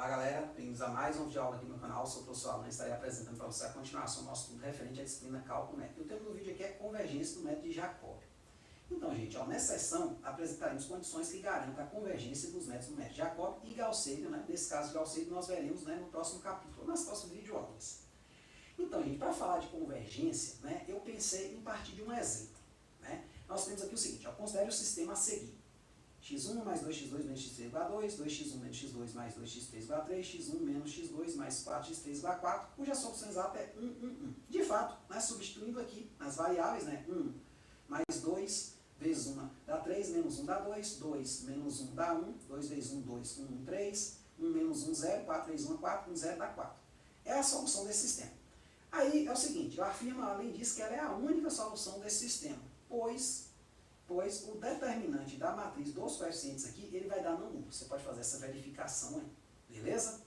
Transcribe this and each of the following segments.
Olá galera, bem-vindos a mais um vídeo de aula aqui no meu canal. Sou o professor Alan e estarei apresentando para você a continuação do nosso estudo referente à disciplina Cálculo Numérico. E o tema do vídeo aqui é convergência do método de Jacob. Então, gente, nessa sessão apresentaremos condições que garantam a convergência dos métodos do método de Jacob e Gauss-Seidel, né? Nesse caso de Gauss-Seidel nós veremos, né, no próximo capítulo, nas próximas videoaulas. Então, gente, para falar de convergência, né, eu pensei em partir de um exemplo. Né? Nós temos aqui o seguinte, considere o sistema a seguir. x1 mais 2x2 menos x3 igual a 2, 2x1 menos x2 mais 2x3 igual a 3, x1 menos x2 mais 4x3 igual a 4, cuja solução exata é 1, 1, 1. De fato, né, substituindo aqui nas variáveis, né, 1 mais 2 vezes 1 dá 3, menos 1 dá 2, 2 menos 1 dá 1, 2 vezes 1, 2, 1, 1, 3, 1 menos 1, 0, 4 vezes 1, 4, 1, 0 dá 4. É a solução desse sistema. Aí é o seguinte, eu afirmo, além disso, que ela é a única solução desse sistema, pois o determinante da matriz dos coeficientes aqui, ele vai dar não nulo. Você pode fazer essa verificação aí, beleza?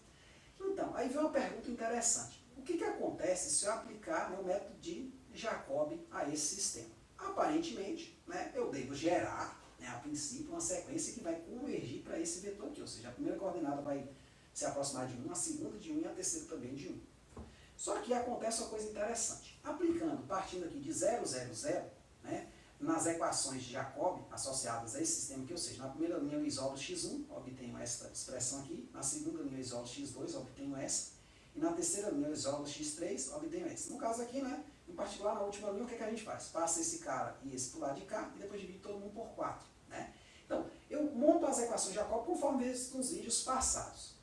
Então, aí vem uma pergunta interessante. O que acontece se eu aplicar meu método de Jacob a esse sistema? Aparentemente, né, eu devo gerar, né, a princípio, uma sequência que vai convergir para esse vetor aqui, ou seja, a primeira coordenada vai se aproximar de 1, a segunda de 1 e a terceira também de 1. Só que acontece uma coisa interessante. Aplicando, partindo aqui de 0, 0, 0, né, nas equações de Jacob associadas a esse sistema aqui, ou seja, na primeira linha eu isolo x1, obtenho esta expressão aqui, na segunda linha eu isolo x2, obtenho essa, e na terceira linha eu isolo x3, obtenho essa. No caso aqui, né, em particular, na última linha, o que a gente faz? Passa esse cara e esse para o lado de cá, e depois divide todo mundo por 4. Né? Então, eu monto as equações de Jacob conforme visto nos vídeos passados.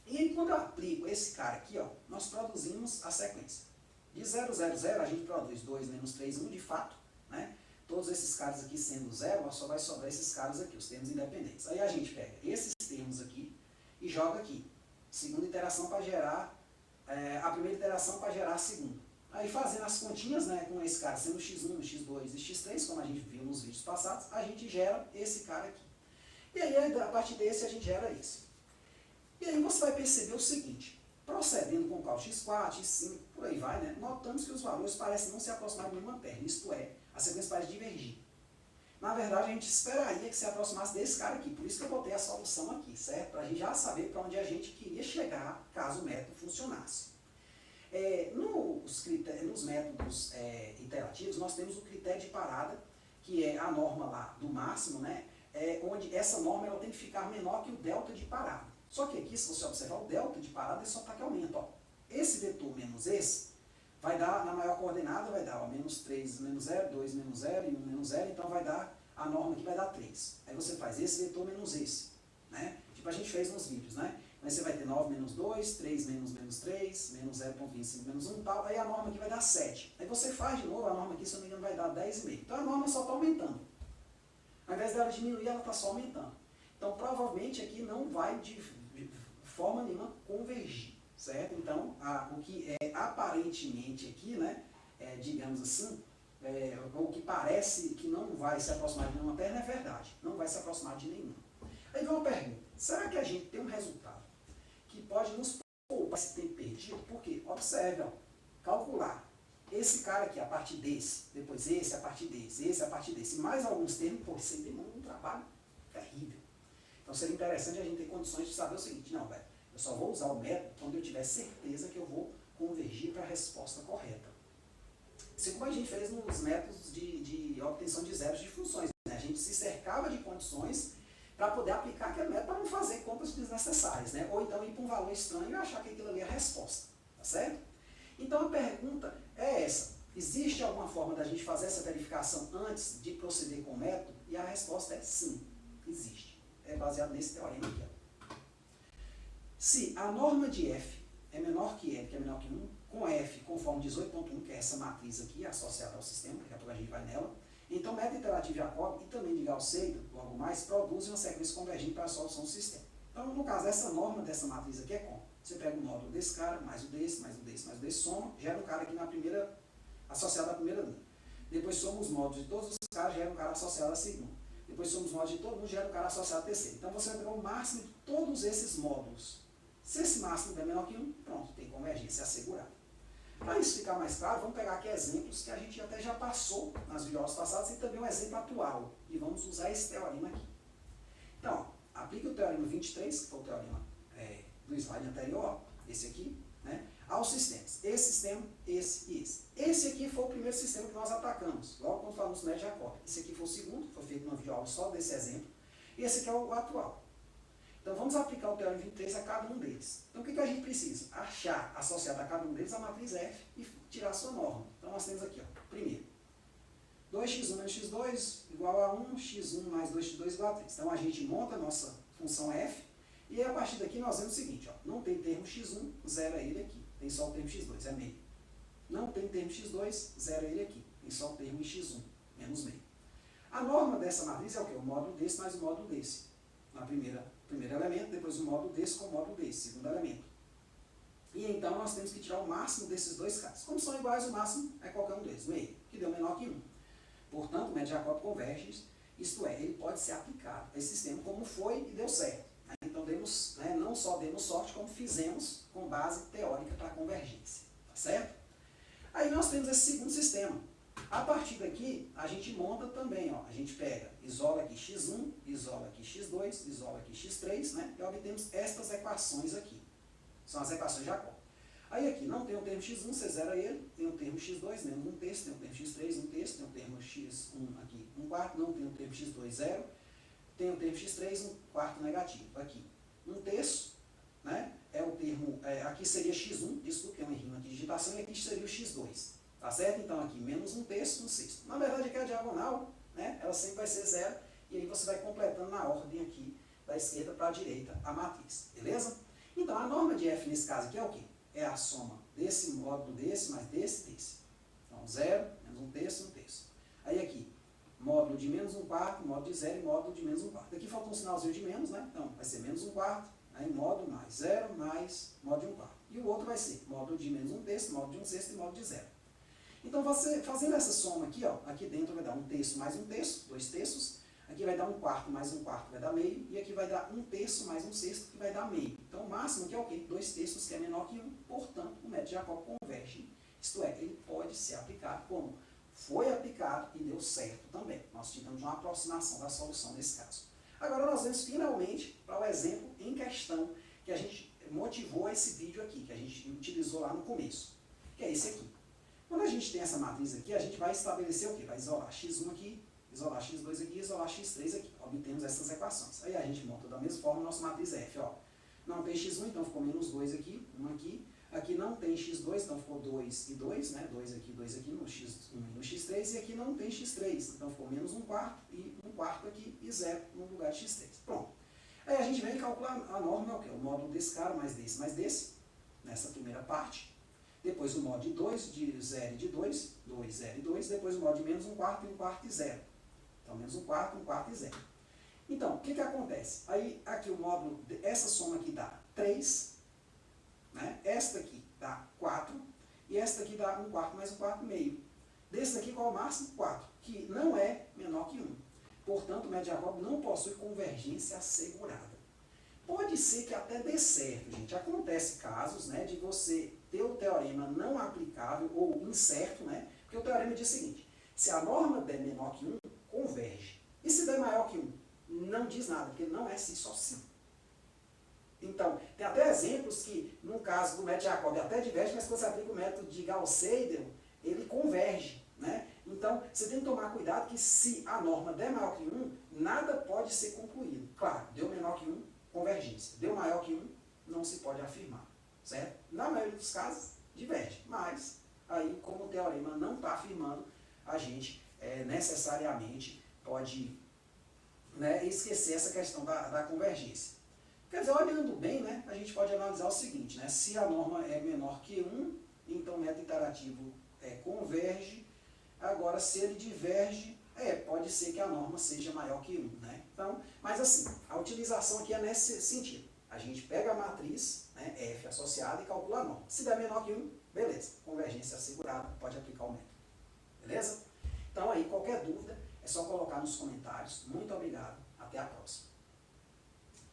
E aí, quando eu aplico esse cara aqui, nós produzimos a sequência. De 0, 0, 0, a gente produz 2 menos 3, 1, de fato, né? Todos esses caras aqui sendo zero, só vai sobrar esses caras aqui, os termos independentes. Aí a gente pega esses termos aqui e joga aqui. Segunda iteração para gerar, a primeira iteração para gerar a segunda. Aí fazendo as continhas, né, com esse cara sendo x1, x2 e x3, como a gente viu nos vídeos passados, a gente gera esse cara aqui. E aí, a partir desse, a gente gera esse. E aí você vai perceber o seguinte, procedendo com o cálculo x4, x5, por aí vai, né, notamos que os valores parecem não se aproximar de nenhuma terra, isto é, a sequência parece divergir. Na verdade, a gente esperaria que se aproximasse desse cara aqui, por isso que eu botei a solução aqui, certo? Para a gente já saber para onde a gente queria chegar, caso o método funcionasse. Nos métodos iterativos, nós temos o critério de parada, que é a norma lá do máximo, né, onde essa norma ela tem que ficar menor que o delta de parada. Só que aqui, se você observar, o delta de parada é só para que aumenta. Esse vetor menos esse, vai dar, na maior coordenada, vai dar menos 3 menos 0, 2 menos 0 e 1 menos 0, então vai dar, a norma aqui vai dar 3. Aí você faz esse vetor menos esse, né? Tipo a gente fez nos vídeos, né? Aí você vai ter 9 menos 2, 3 menos menos 3, menos 0,25 menos 1 e tal, aí a norma aqui vai dar 7. Aí você faz de novo, a norma aqui, se eu não me engano, vai dar 10,5. Então a norma só está aumentando. Ao invés dela diminuir, ela está só aumentando. Então provavelmente aqui não vai de forma nenhuma convergir. Certo? Então, o que é aparentemente aqui, né, digamos assim, o que parece que não vai se aproximar de nenhuma terra é verdade, não vai se aproximar de nenhuma. Aí vem uma pergunta, será que a gente tem um resultado que pode nos poupar esse tempo perdido? Por quê? Observe, calcular esse cara aqui a partir desse, depois esse a partir desse, esse a partir desse, e mais alguns termos, pô, isso aí demanda um trabalho terrível. Então seria interessante a gente ter condições de saber o seguinte, não, velho, eu só vou usar o método quando eu tiver certeza que eu vou convergir para a resposta correta. Assim como a gente fez nos métodos de obtenção de zeros de funções. Né? A gente se cercava de condições para poder aplicar aquele método para não fazer contas desnecessárias. Né? Ou então ir para um valor estranho e achar que aquilo ali é a resposta. Tá certo? Então a pergunta é essa. Existe alguma forma da gente fazer essa verificação antes de proceder com o método? E a resposta é sim, existe. É baseado nesse teorema aqui. Se a norma de f é menor que L, que é menor que 1, com f conforme 18.1, que é essa matriz aqui associada ao sistema, daqui a pouco a gente vai nela, então o método iterativo de Jacob e também de Gauss-Seidel, logo mais, produzem uma sequência convergente para a solução do sistema. Então, no caso, essa norma dessa matriz aqui é como? Você pega o módulo desse cara, mais o desse, mais o desse, mais o desse, soma, gera um cara aqui na primeira, associado à primeira linha. Depois soma os módulos de todos os caras, gera um cara associado à segunda. Depois soma os módulos de todo mundo, gera um cara associado à terceira. Então, você vai pegar o máximo de todos esses módulos. Se esse máximo é menor que 1, pronto, tem convergência assegurada. Para isso ficar mais claro, vamos pegar aqui exemplos que a gente até já passou nas videoaulas passadas e também um exemplo atual. E vamos usar esse teorema aqui. Então, aplique o teorema 23, que foi o teorema do slide anterior, ó, esse aqui, né, aos sistemas. Esse sistema, esse e esse. Esse aqui foi o primeiro sistema que nós atacamos, logo quando falamos do método de Jacob. Esse aqui foi o segundo, foi feito numa videoaula só desse exemplo. E esse aqui é o atual. Então vamos aplicar o teorema 23 a cada um deles. Então o que a gente precisa? Achar, associado a cada um deles, a matriz F e tirar a sua norma. Então nós temos aqui, ó, primeiro, 2x1 menos x2 igual a 1, x1 mais 2x2 igual a 3. Então a gente monta a nossa função F e a partir daqui nós vemos o seguinte, ó, não tem termo x1, zera ele aqui. Tem só o termo x2, é meio. Não tem termo x2, zera ele aqui. Tem só o termo x1, menos meio. A norma dessa matriz é o quê? O módulo desse mais o módulo desse. Na primeiro elemento, depois o módulo desse com o módulo desse, segundo elemento. E então nós temos que tirar o máximo desses dois casos. Como são iguais, o máximo é qualquer um deles, meio, que deu menor que 1. Portanto, o método de Jacob converge, isto é, ele pode ser aplicado a esse sistema como foi e deu certo. Então, não só demos sorte, como fizemos com base teórica para a convergência. Tá certo? Aí nós temos esse segundo sistema. A partir daqui, a gente monta também, ó, a gente pega, isola aqui x1, isola aqui x2, isola aqui x3, né, e obtemos estas equações aqui. São as equações de Jacob. Aí aqui, não tem o termo x1, você zera ele, tem o termo x2, menos 1 terço, tem o termo x3, 1 terço, tem o termo x1 aqui, 1 quarto, não tem o termo x2, 0, tem o termo x3, 1 quarto negativo. Aqui, 1 terço, né, é o termo, aqui seria x1, desculpa, tem um errinho aqui de digitação, e aqui seria o x2. Tá certo? Então aqui, menos 1 terço, 1 sexto. Na verdade aqui a diagonal, né, ela sempre vai ser 0, e aí você vai completando na ordem aqui, da esquerda para a direita, a matriz. Beleza? Então a norma de F nesse caso aqui é o quê? É a soma desse módulo desse, mais desse. Então 0, menos 1 terço, 1 terço. Aí aqui, módulo de menos 1 quarto, módulo de 0 e módulo de menos 1 quarto. Aqui falta um sinalzinho de menos, né? Então vai ser menos 1 quarto, aí módulo mais 0, mais módulo de 1 quarto. E o outro vai ser módulo de menos 1 terço, módulo de 1 sexto e módulo de 0. Então, você fazendo essa soma aqui, ó, aqui dentro vai dar 1 terço mais 1 terço, 2 terços. Aqui vai dar 1 quarto mais 1 quarto, vai dar meio. E aqui vai dar 1 terço mais 1 sexto, que vai dar meio. Então, o máximo aqui é o quê? 2 terços, que é menor que 1. Portanto, o método de Jacob converge. Isto é, ele pode ser aplicado como foi aplicado e deu certo também. Nós tivemos uma aproximação da solução nesse caso. Agora, nós vamos finalmente para o exemplo em questão que a gente motivou esse vídeo aqui, que a gente utilizou lá no começo, que é esse aqui. Quando a gente tem essa matriz aqui, a gente vai estabelecer o quê? Vai isolar x1 aqui, isolar x2 aqui, isolar x3 aqui. Obtemos essas equações. Aí a gente monta da mesma forma a nossa matriz F. Ó. Não tem x1, então ficou menos 2 aqui, 1 aqui. Aqui não tem x2, então ficou 2 e 2, né? 2 aqui no x1 e no x3. E aqui não tem x3, então ficou menos 1 quarto e 1 quarto aqui e 0 no lugar de x3. Pronto. Aí a gente vem calcular a norma, é o quê? O módulo desse cara mais desse, nessa primeira parte. Depois o módulo de 2, de 0 e de 2, 2, 0 e 2. Depois o módulo de menos 1 quarto e 1 quarto e 0. Então, menos 1 quarto e 0. Então, o que acontece? Aí, aqui o módulo, essa soma aqui dá 3, né? Esta aqui dá 4, e esta aqui dá 1 quarto mais 1 quarto e meio. Desse daqui, qual é o máximo? 4, que não é menor que 1. Portanto, o método de Jacob não possui convergência assegurada. Pode ser que até dê certo, gente. Acontece casos, né, de você ter o teorema não aplicável ou incerto, né? Porque o teorema diz o seguinte: se a norma der menor que 1, converge. E se der maior que 1? Não diz nada, porque não é sim só sim. Então, tem até exemplos que, no caso do método de Jacob, até diverge, mas quando você aplica o método de Gauss-Seidel, ele converge, né? Então, você tem que tomar cuidado que se a norma der maior que 1, nada pode ser concluído. Claro, deu menor que 1, convergência. Deu maior que 1, não se pode afirmar. Certo? Na maioria dos casos, diverge. Mas, aí, como o teorema não está afirmando, a gente necessariamente pode, né, esquecer essa questão da convergência. Quer dizer, olhando bem, né, a gente pode analisar o seguinte, né, se a norma é menor que 1, então o método iterativo converge. Agora, se ele diverge, pode ser que a norma seja maior que 1. Né? Então, mas assim, a utilização aqui é nesse sentido. A gente pega a matriz, né, F associada, e calcula a norma. Se der menor que 1, beleza. Convergência assegurada, pode aplicar o método. Beleza? Então, aí, qualquer dúvida, é só colocar nos comentários. Muito obrigado. Até a próxima.